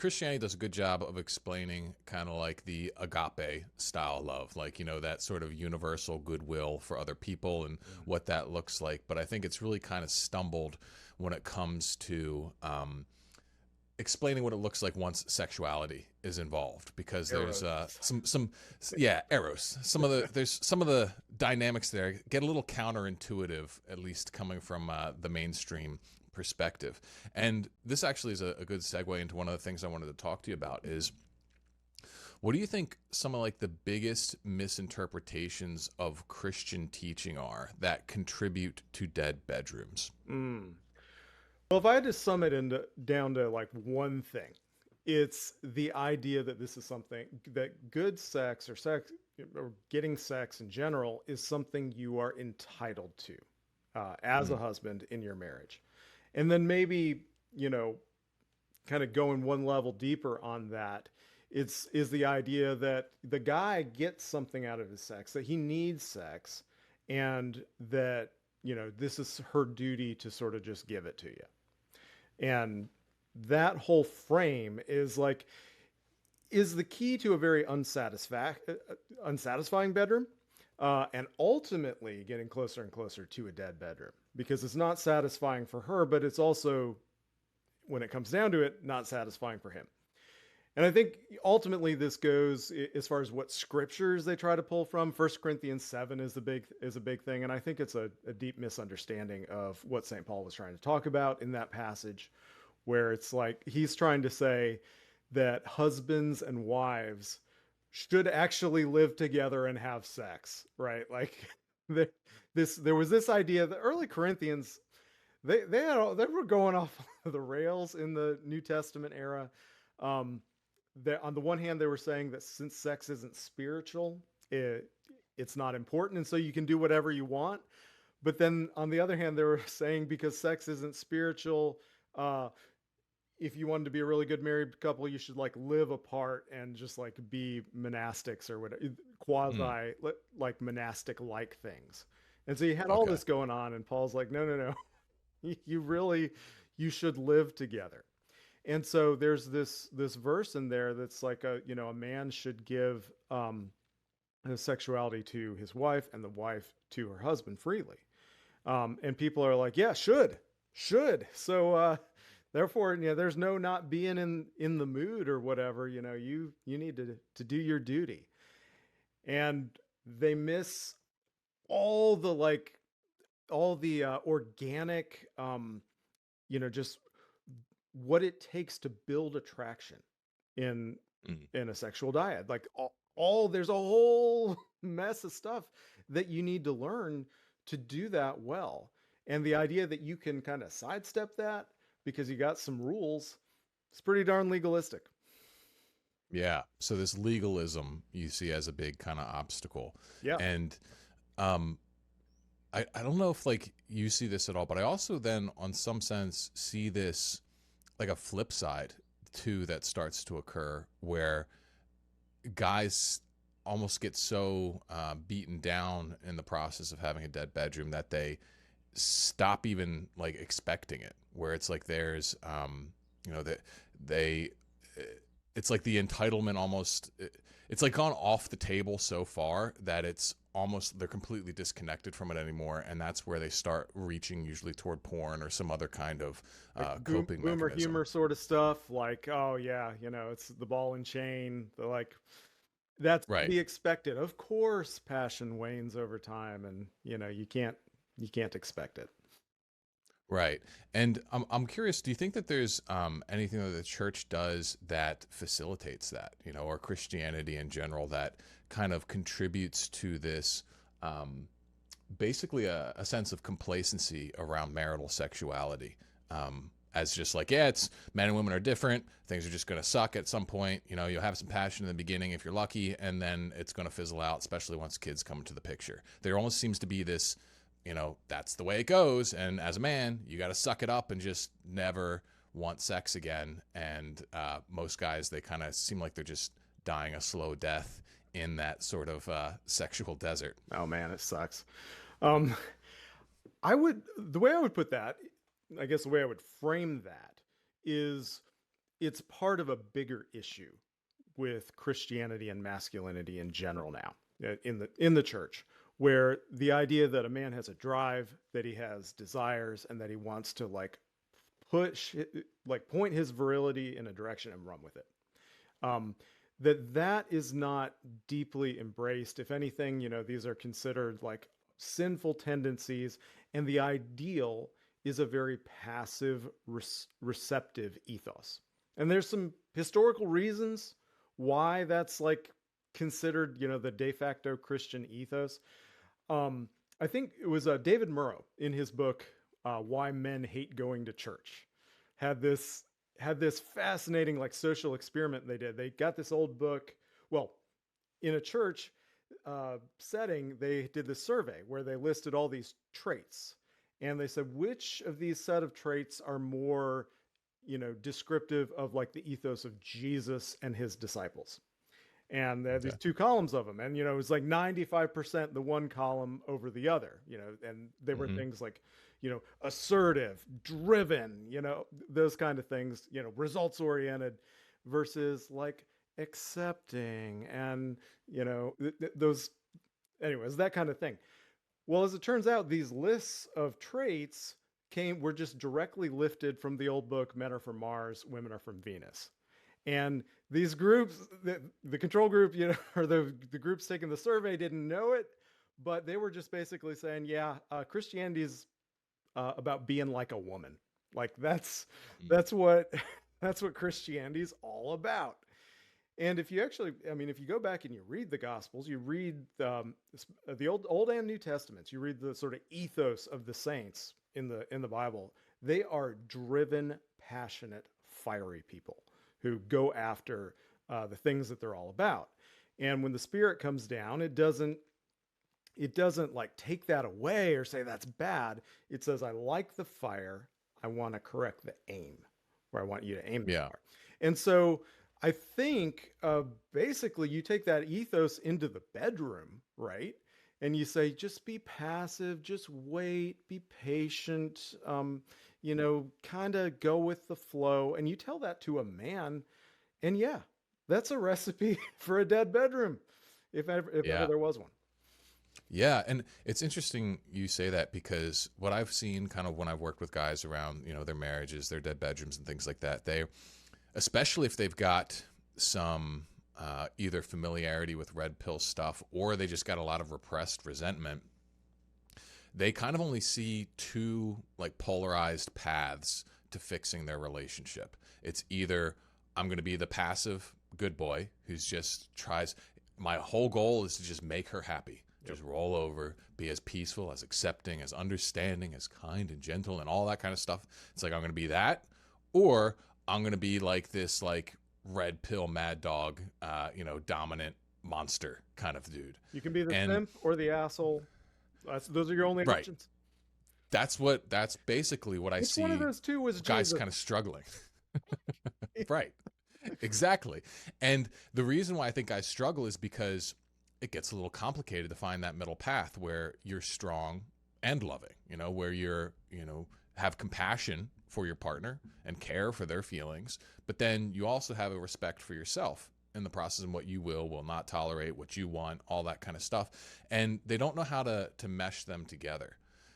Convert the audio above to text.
Christianity does a good job of explaining kind of like the agape style love, like, that sort of universal goodwill for other people and what that looks like. But I think it's really kind of stumbled when it comes to explaining what it looks like once sexuality is involved, because there's eros. There's some of the dynamics there get a little counterintuitive, at least coming from the mainstream perspective. And this actually is a good segue into one of the things I wanted to talk to you about is, what do you think some of like the biggest misinterpretations of Christian teaching are that contribute to dead bedrooms? Well, if I had to sum it down to like one thing, it's the idea that this is something that good sex or getting sex in general is something you are entitled to as a husband in your marriage. And then maybe, kind of going one level deeper on that, is the idea that the guy gets something out of his sex, that he needs sex, and that, this is her duty to sort of just give it to you. And that whole frame is the key to a very unsatisfying bedroom, and ultimately getting closer and closer to a dead bedroom, because it's not satisfying for her, but it's also, when it comes down to it, not satisfying for him. And I think ultimately this goes as far as what scriptures they try to pull from. 1 Corinthians 7 is a big thing. And I think it's a deep misunderstanding of what St. Paul was trying to talk about in that passage, where it's like he's trying to say that husbands and wives should actually live together and have sex, right? Like there was this idea that early Corinthians, they were going off the rails in the New Testament era. That on the one hand, they were saying that since sex isn't spiritual, it's not important, and so you can do whatever you want. But then on the other hand, they were saying because sex isn't spiritual, if you wanted to be a really good married couple, you should like live apart and just like be monastics or whatever, quasi like monastic like things. And so you had all this going on, and Paul's like, no, you should live together. And so there's this verse in there that's like a man should give his sexuality to his wife and the wife to her husband freely. And people are like, yeah, should. So therefore, there's no not being in the mood or whatever. You need to do your duty. And they miss all the organic, just what it takes to build attraction in a sexual dyad. Like there's a whole mess of stuff that you need to learn to do that well. And the idea that you can kind of sidestep that because you got some rules, it's pretty darn legalistic. Yeah. So this legalism you see as a big kind of obstacle. Yeah. And I don't know if like you see this at all, but I also then on some sense see this like a flip side too that starts to occur, where guys almost get so beaten down in the process of having a dead bedroom that they stop even like expecting it, where it's like there's that it's like the entitlement almost, it's like gone off the table so far that it's almost, they're completely disconnected from it anymore, and that's where they start reaching usually toward porn or some other kind of like coping boomer mechanism. humor sort of stuff, like, oh yeah, it's the ball and chain. They're like, that's to be expected. Of course passion wanes over time, and you can't expect it. Right. And I'm curious, do you think that there's anything that the church does that facilitates that, or Christianity in general, that kind of contributes to this, basically a sense of complacency around marital sexuality? As just like, yeah, it's men and women are different. Things are just going to suck at some point. You'll have some passion in the beginning if you're lucky, and then it's going to fizzle out, especially once kids come into the picture. There almost seems to be this, that's the way it goes. And as a man, you got to suck it up and just never want sex again. And most guys, they kind of seem like they're just dying a slow death in that sort of sexual desert. Oh man, it sucks. The way I would put that, I guess the way I would frame that is it's part of a bigger issue with Christianity and masculinity in general now in the church, where the idea that a man has a drive, that he has desires, and that he wants to like point his virility in a direction and run with it. That is not deeply embraced. If anything, these are considered like sinful tendencies, and the ideal is a very passive, receptive ethos. And there's some historical reasons why that's like considered, the de facto Christian ethos. I think it was David Murrow in his book, Why Men Hate Going to Church, had this fascinating like social experiment they did. They got this old book. Well, in a church setting, they did this survey where they listed all these traits, and they said which of these set of traits are more, descriptive of like the ethos of Jesus and his disciples. And they had these two columns of them, and it was like 95% the one column over the other, and they were things like, assertive, driven, those kind of things, results oriented versus like accepting and, those, anyways, that kind of thing. Well, as it turns out, these lists of traits were just directly lifted from the old book, Men Are From Mars, Women Are From Venus. And these groups, the control group, or the groups taking the survey didn't know it, but they were just basically saying, yeah, Christianity is about being like a woman. Like that's what Christianity is all about. And if you actually, if you go back and you read the Gospels, you read the Old and New Testaments, you read the sort of ethos of the saints in the Bible. They are driven, passionate, fiery people who go after the things that they're all about. And when the Spirit comes down, it doesn't like take that away or say that's bad. It says, I like the fire. I want to correct the aim, where I want you to aim the fire. And so I think basically you take that ethos into the bedroom, right? And you say, just be passive, just wait, be patient, kind of go with the flow. And you tell that to a man, and yeah, that's a recipe for a dead bedroom, if ever there was one. Yeah, and it's interesting you say that, because what I've seen kind of when I've worked with guys around, their marriages, their dead bedrooms and things like that, they, especially if they've got some either familiarity with red pill stuff, or they just got a lot of repressed resentment, they kind of only see two like polarized paths to fixing their relationship. It's either I'm going to be the passive good boy who's just tries, my whole goal is to just make her happy. Just roll over, be as peaceful, as accepting, as understanding, as kind and gentle and all that kind of stuff. It's like, I'm going to be that, or I'm going to be like this, like red pill mad dog, dominant monster kind of dude. You can be the simp or the asshole. Those are your only options. That's basically what I see. One of those two was guys kind of struggling. Right. Exactly. And the reason why I think guys struggle is because it gets a little complicated to find that middle path where you're strong and loving, where you're, have compassion for your partner and care for their feelings, but then you also have a respect for yourself in the process and what you will not tolerate, what you want, all that kind of stuff. And they don't know how to mesh them together.